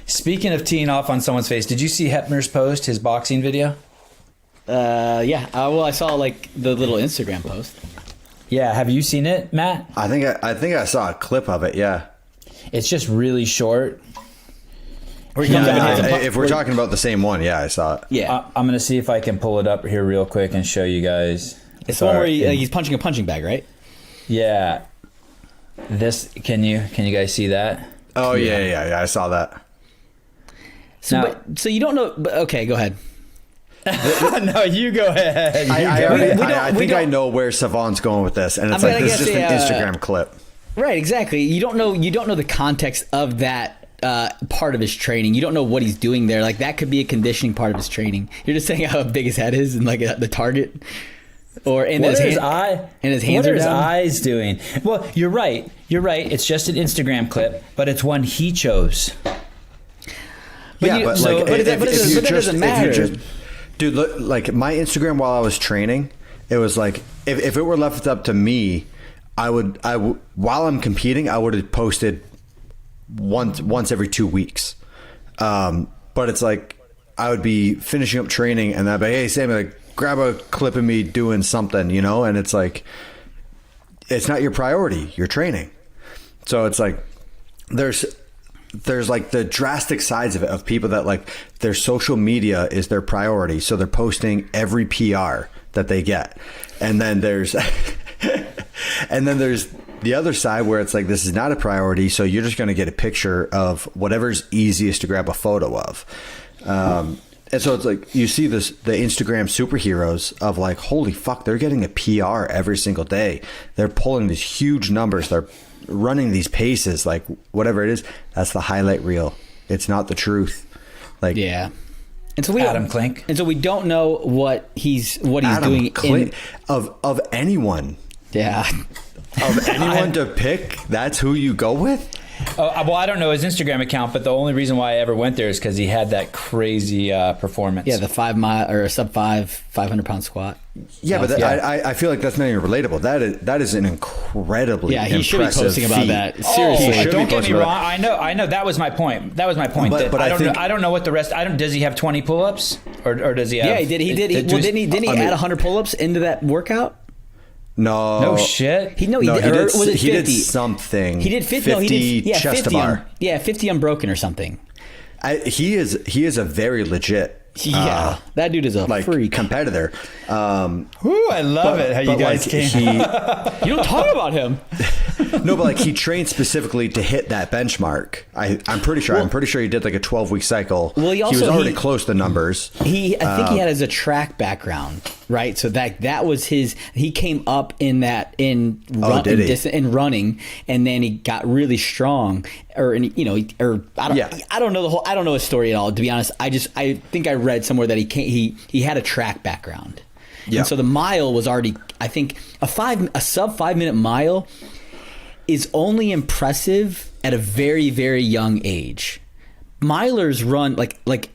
Speaking of teeing off on someone's face, did you see Hepner's post, his boxing video? Yeah. Well, I saw like the little Instagram post. Yeah. Have you seen it, Matt? I think I saw a clip of it. Yeah. It's just really short. If we're talking about the same one, yeah, I saw it. Yeah. I'm going to see if I can pull it up here real quick and show you guys. It's the one where he's punching a punching bag, right? Yeah. Can you guys see that? Oh, yeah. I saw that. So, so you don't know. But, okay, go ahead. No, you go ahead. I think I know where Sevan's going with this, and it's this is just an Instagram clip. Right, exactly. You don't know the context of that part of his training. You don't know what he's doing there. Like that could be a conditioning part of his training. You're just saying how big his head is and like the target, or and his hands are down. What are his eyes doing? Well, you're right. It's just an Instagram clip, but it's one he chose. But that doesn't matter. Dude, look, like my Instagram while I was training, it was like if it were left up to me, I would while I'm competing, I would have posted once every 2 weeks. But it's like I would be finishing up training and I'd be, hey Sam, like grab a clip of me doing something, and it's like it's not your priority, you're training. So it's like there's like the drastic sides of it, of people that like their social media is their priority, so they're posting every PR that they get, and then there's the other side where it's like this is not a priority, so you're just going to get a picture of whatever's easiest to grab a photo of, and so it's like you see the Instagram superheroes of like, holy fuck, they're getting a PR every single day, they're pulling these huge numbers, they're running these paces, like whatever it is, that's the highlight reel. It's not the truth. Like, yeah. And so we Klink. And so we don't know what he's doing of anyone. Yeah. Of anyone to pick, that's who you go with? Well, I don't know his Instagram account, but the only reason why I ever went there is because he had that crazy performance. Yeah, the 5 mile or sub 500-pound squat. Yeah, but I feel like that's not even relatable. That is an incredibly he should be posting feat. about that. Seriously, don't get me wrong. I know. That was my point. But I don't know what the rest. Does he have 20 pull-ups or does he have? Yeah, he did. Didn't he add 100 pull-ups into that workout? No shit. He did something. He did 50. No, he did chest 50 to bar. 50 unbroken or something. He is a very legit. That dude is a freak competitor. I love it how you guys came. You don't talk about him. No, but like he trained specifically to hit that benchmark. I'm pretty sure. I'm pretty sure he did like a 12-week cycle. Well, he was already close to numbers. I think he had a track background, right? So that was his. He came up in running, and then he got really strong. I don't know his story at all, to be honest. I think I read somewhere that he had a track background. Yeah. And so the mile was already, I think a sub 5 minute mile is only impressive at a very, very young age. Milers run like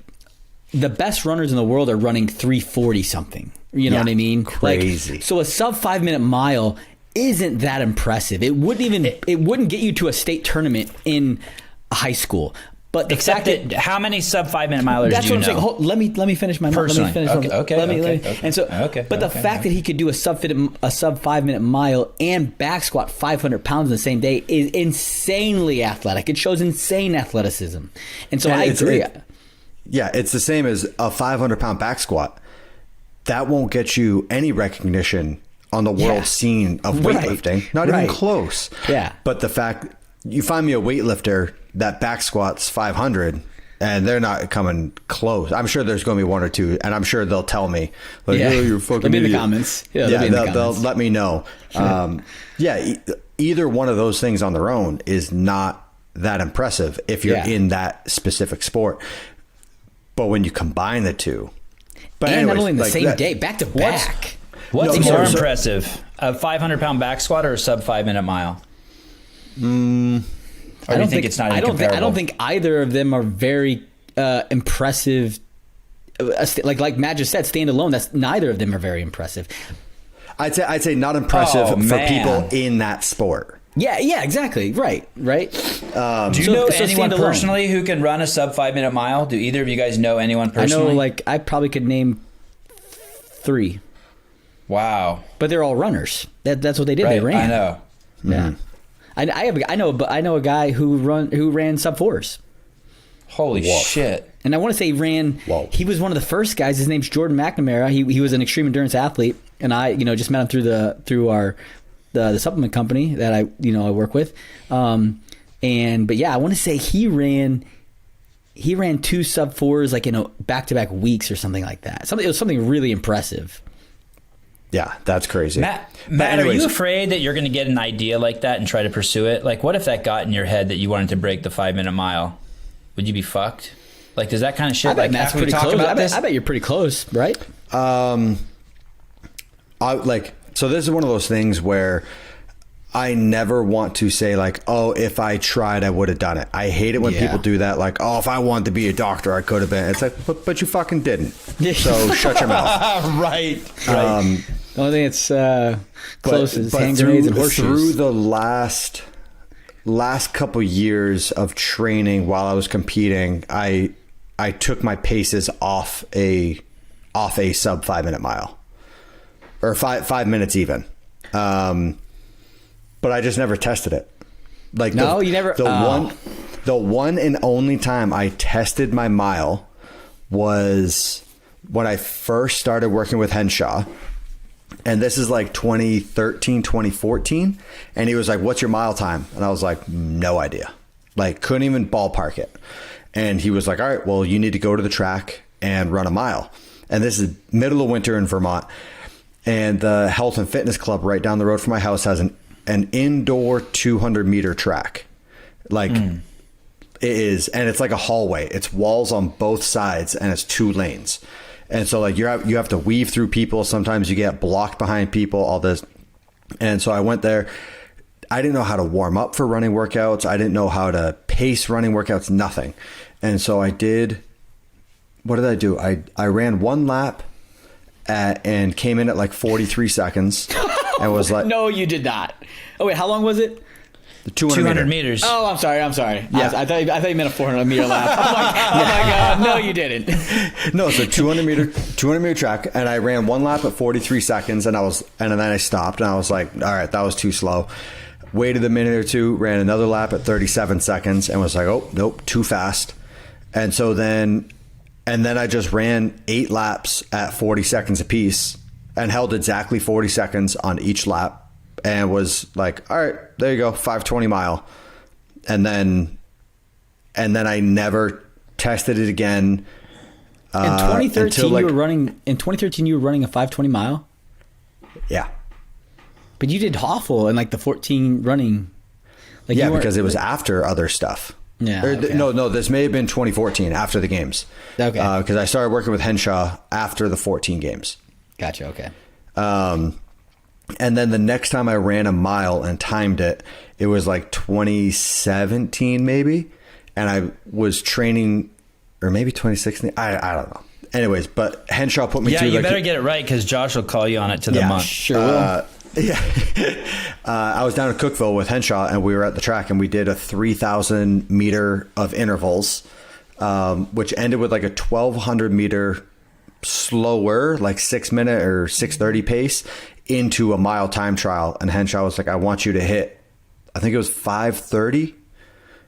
the best runners in the world are running 340 something. You know what I mean? Crazy. So a sub 5 minute mile isn't that impressive. It wouldn't get you to a state tournament in high school. But the fact that how many sub 5 minute milers do you know? That's what I'm saying. Let me finish my personally. Okay. And so, but the fact that he could do a sub 5 minute mile and back squat 500 pounds in the same day is insanely athletic. It shows insane athleticism. And so I agree. It's the same as a 500-pound back squat. That won't get you any recognition on the world scene of weightlifting. Not even close. Yeah. But the fact you find me a weightlifter that back squats 500 and they're not coming close. I'm sure there's going to be one or two, and I'm sure they'll tell me, like, oh, you're fucking idiot. In the comments. They'll let me know. Sure. Either one of those things on their own is not that impressive if you're in that specific sport. But when you combine the two, not only in the same day, back to back. What's more impressive, a 500-pound back squat or a sub 5 minute mile? I don't think it's not. I don't think either of them are very impressive. Like Matt just said, standalone. That's neither of them are very impressive. I'd say not impressive for people in that sport. Yeah, exactly. Right. Do you know anyone personally who can run a sub 5 minute mile? Do either of you guys know anyone personally? I know, I probably could name 3. Wow. But they're all runners. That's what they did. Right, They ran. I know. Yeah. I know a guy who ran sub 4s. Holy shit. And I want to say he was one of the first guys. His name's Jordan McNamara. He was an extreme endurance athlete, and I just met him through the supplement company that I work with. But I want to say he ran 2 sub 4s in back-to-back weeks or something like that. It was something really impressive. Yeah, that's crazy. Matt, are you afraid that you're going to get an idea like that and try to pursue it? Like, what if that got in your head that you wanted to break the 5 minute mile? Would you be fucked? Like, does that kind of shit? I bet Matt's pretty close. I bet you're pretty close, right? So this is one of those things where I never want to say if I tried, I would have done it. I hate it when people do that. If I wanted to be a doctor, I could have been. It's like, but you fucking didn't. So shut your mouth. Right. The only thing that's close is hand grenades and horseshoes. Through the last couple years of training while I was competing, I took my paces off a sub 5 minute mile, or 5 minutes even. But I just never tested it. You never. The one and only time I tested my mile was when I first started working with Henshaw. And this is 2013, 2014. And he was like, "What's your mile time?" And I was like, "No idea." Couldn't even ballpark it. And he was like, "All right, well, you need to go to the track and run a mile." And this is middle of winter in Vermont. And the health and fitness club right down the road from my house has an indoor 200-meter track. It is. And it's like a hallway. It's walls on both sides and it's 2 lanes. And so you have to weave through people. Sometimes you get blocked behind people, all this. And so I went there. I didn't know how to warm up for running workouts. I didn't know how to pace running workouts, nothing. And so what did I do? I ran 1 lap and came in at 43 seconds and was like, "No, you did not." Oh wait, how long was it? 200 meters. Oh, I'm sorry. Yes, I thought you meant a 400 meter lap. I'm like, oh my god, no, you didn't. No, so 200 meter track, and I ran 1 lap at 43 seconds, and then I stopped, and I was like, all right, that was too slow. Waited a minute or two, ran another lap at 37 seconds, and was like, oh nope, too fast. And so then I just ran 8 laps at 40 seconds apiece, and held exactly 40 seconds on each lap. And was like, all right, there you go, 5:20 mile. And then I never tested it again. In 2013 you were running a 5:20 mile? Yeah. But you did awful in the 14 running. Because it was after other stuff. Yeah. Okay. No, this may have been 2014 after the games. Okay. Because I started working with Henshaw after the 14 games. Gotcha, okay. And then the next time I ran a mile and timed it, it was 2017 maybe. And I was training, or maybe 2016. I don't know. Anyways, but Henshaw put me through. Yeah, you better get it right because Josh will call you on it to the month. Sure will. I was down in Cookville with Henshaw, and we were at the track, and we did a 3,000 meter of intervals, which ended with a 1,200 meter slower, 6 minute or 6:30 pace into a mile time trial. And Henshaw was like, "I want you to hit," I think it was 5:30.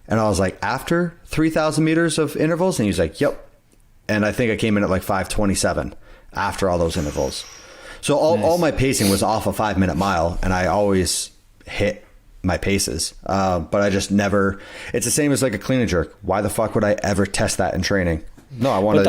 And I was like, "After 3,000 meters of intervals?" And he was like, "Yep." And I think I came in at 5:27 after all those intervals. So all my pacing was off a 5 minute mile, and I always hit my paces. But I just never, it's the same as a clean and jerk. Why the fuck would I ever test that in training? No, I want to. But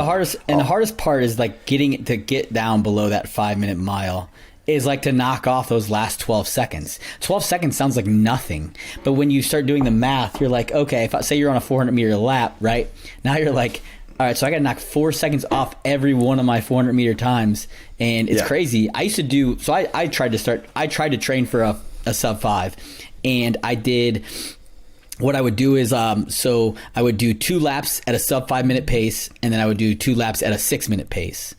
the hardest part is getting it to get down below that 5 minute mile is to knock off those last 12 seconds. 12 seconds sounds like nothing. But when you start doing the math, you're like, okay, if I say you're on a 400 meter lap, right? Now you're like, all right, so I got to knock 4 seconds off every one of my 400 meter times. And it's crazy. I used to do, so I tried to train for a sub 5. And I did, what I would do is, so I would do 2 laps at a sub 5 minute pace. And then I would do 2 laps at a 6 minute pace.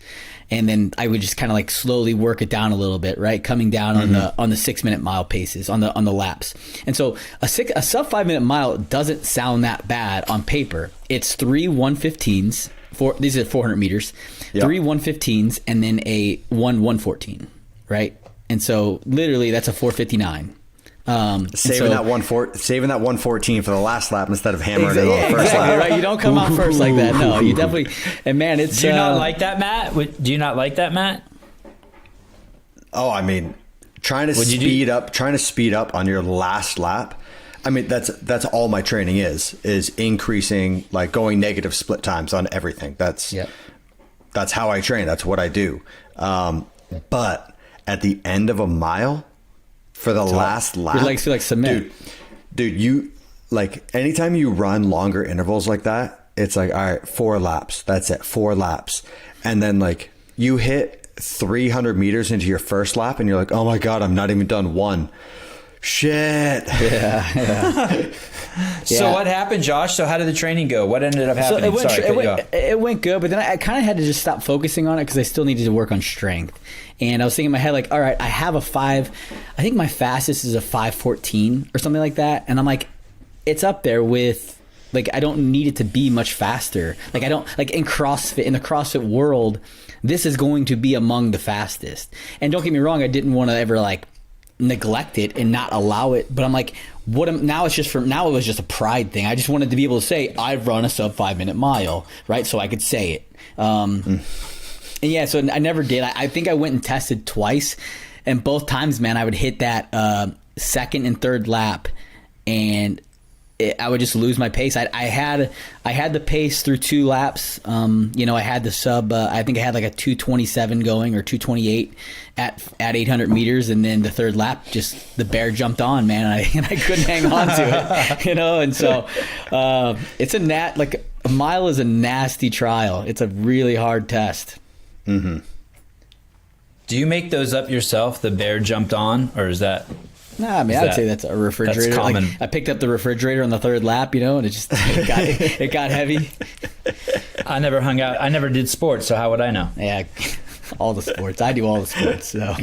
and then I would just kind of like slowly work it down a little bit, right? Coming down on the 6 minute mile paces on the laps. And so a sub 5 minute mile doesn't sound that bad on paper. It's 3 115s. These are 400 meters, 3 115s, and then a 114, right? And so literally that's a 459. Saving that 114 for the last lap instead of hammering it on the first lap. Right? You don't come out first like that. No, you definitely. And man, it's. Do you not like that, Matt? Do you not like that, Matt? Oh, I mean, trying to speed up on your last lap. I mean, that's all my training is increasing, like going negative split times on everything. That's how I train. That's what I do. But at the end of a mile, for the last lap, your legs feel like cement. Dude, you like anytime you run longer intervals like that, it's like, all right, 4 laps. That's it, 4 laps. And then like you hit 300 meters into your first lap and you're like, oh my God, I'm not even done one. Shit. Yeah. So what happened, Josh? So how did the training go? What ended up happening? It went good, but then I kind of had to just stop focusing on it because I still needed to work on strength. And I was thinking in my head, like, all right, I have a 5. I think my fastest is a 5:14 or something like that. And I'm like, it's up there with, like, I don't need it to be much faster. Like, I don't, like in the CrossFit world, this is going to be among the fastest. And don't get me wrong, I didn't want to ever like neglect it and not allow it, but I'm like, now it was just a pride thing. I just wanted to be able to say I've run a sub 5 minute mile, right? So I could say it. And yeah, so I never did. I think I went and tested twice, and both times, man, I would hit that second and third lap, and I would just lose my pace. I had the pace through 2 laps. I had the sub. I think I had like a 2:27 going or 2:28 at 800 meters, and then the third lap, just the bear jumped on, man, and I couldn't hang on to it, And so it's a mile is a nasty trial. It's a really hard test. Mm-hmm. Do you make those up yourself? The bear jumped on, or is that? Nah, I mean, I'd say that's a refrigerator. That's common. Like, I picked up the refrigerator on the third lap, and it got heavy. I never hung out. I never did sports, so how would I know? Yeah, all the sports. I do all the sports. So